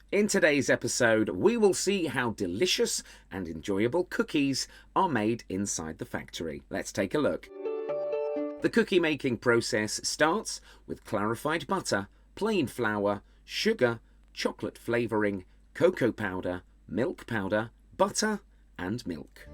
In today's episode, we will see how delicious and enjoyable cookies are made inside the factory. Let's take a look. The cookie making process starts with clarified butter, plain flour, sugar, chocolate flavouring, cocoa powder, milk powder, butter and milk.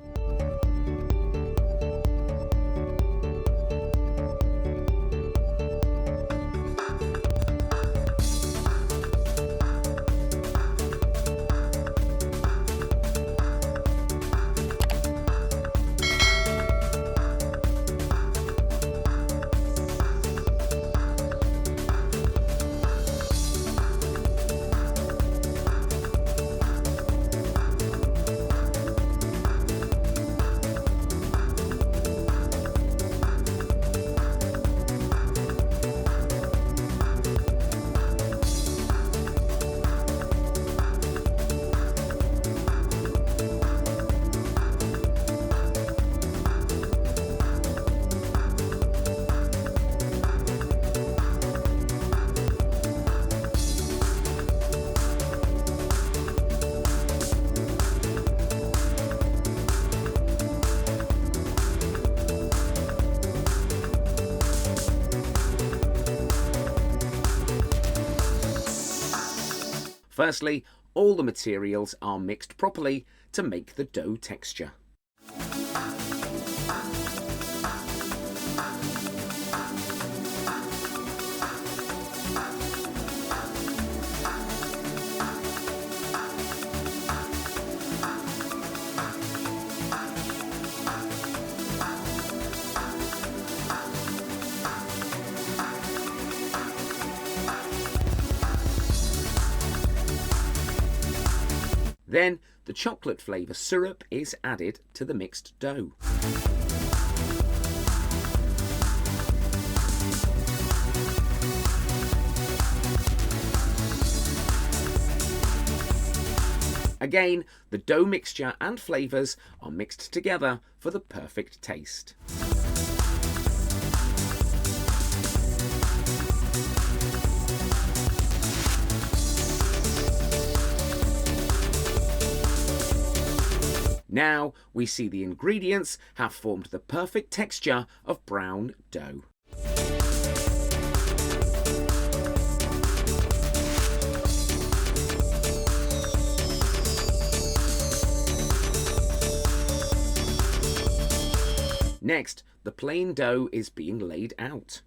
Firstly, all the materials are mixed properly to make the dough texture. Then the chocolate flavour syrup is added to the mixed dough. Again, the dough mixture and flavours are mixed together for the perfect taste. Now we see the ingredients have formed the perfect texture of brown dough. Next, the plain dough is being laid out.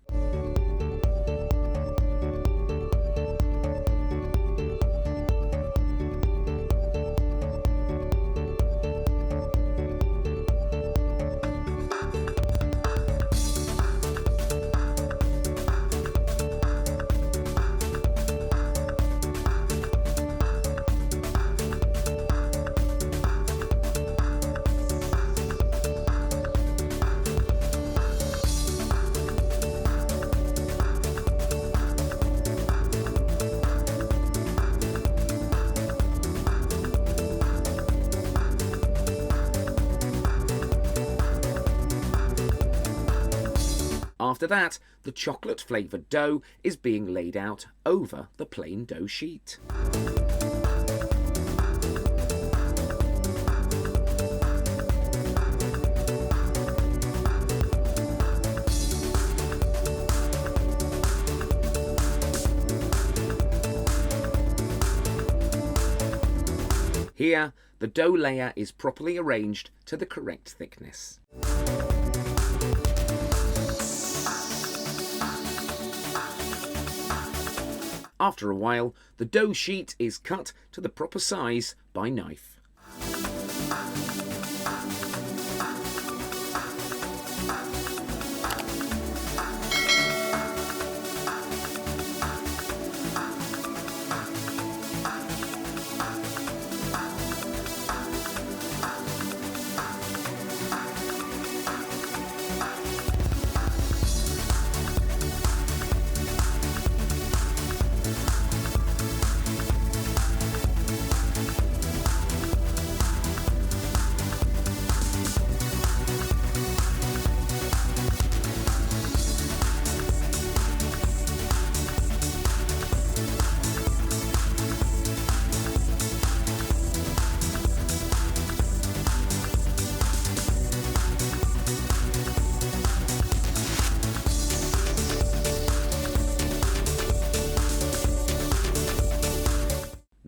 After that, the chocolate flavoured dough is being laid out over the plain dough sheet. Here, the dough layer is properly arranged to the correct thickness. After a while, the dough sheet is cut to the proper size by knife.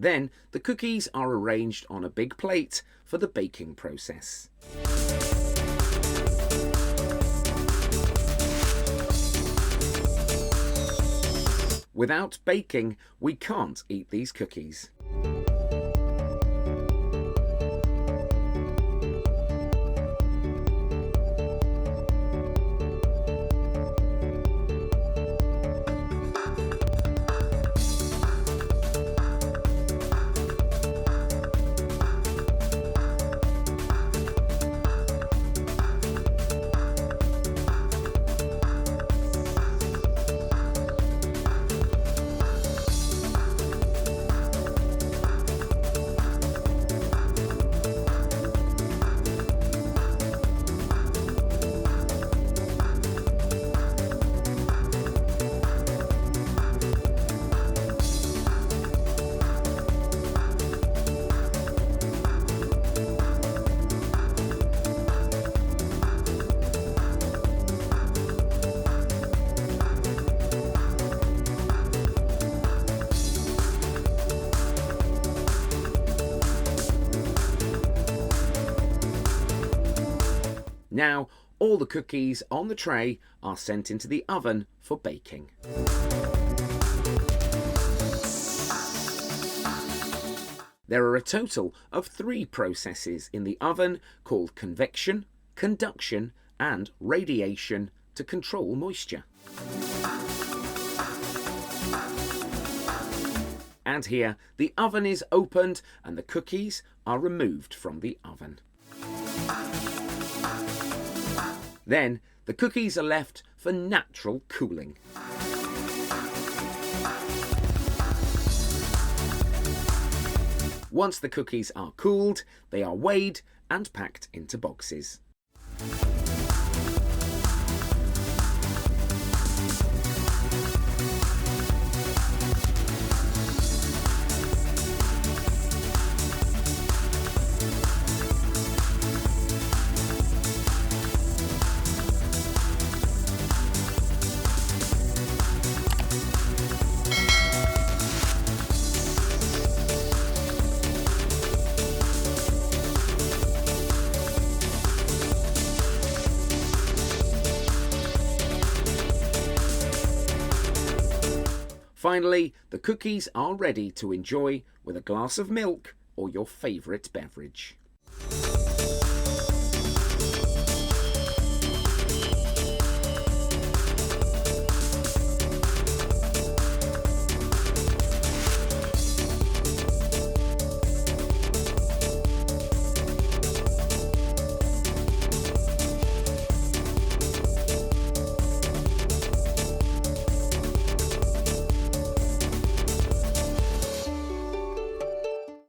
Then the cookies are arranged on a big plate for the baking process. Without baking, we can't eat these cookies. Now, all the cookies on the tray are sent into the oven for baking. There are a total of 3 processes in the oven called convection, conduction, and radiation to control moisture. And here, the oven is opened and the cookies are removed from the oven. Then the cookies are left for natural cooling. Once the cookies are cooled, they are weighed and packed into boxes. Finally, the cookies are ready to enjoy with a glass of milk or your favourite beverage.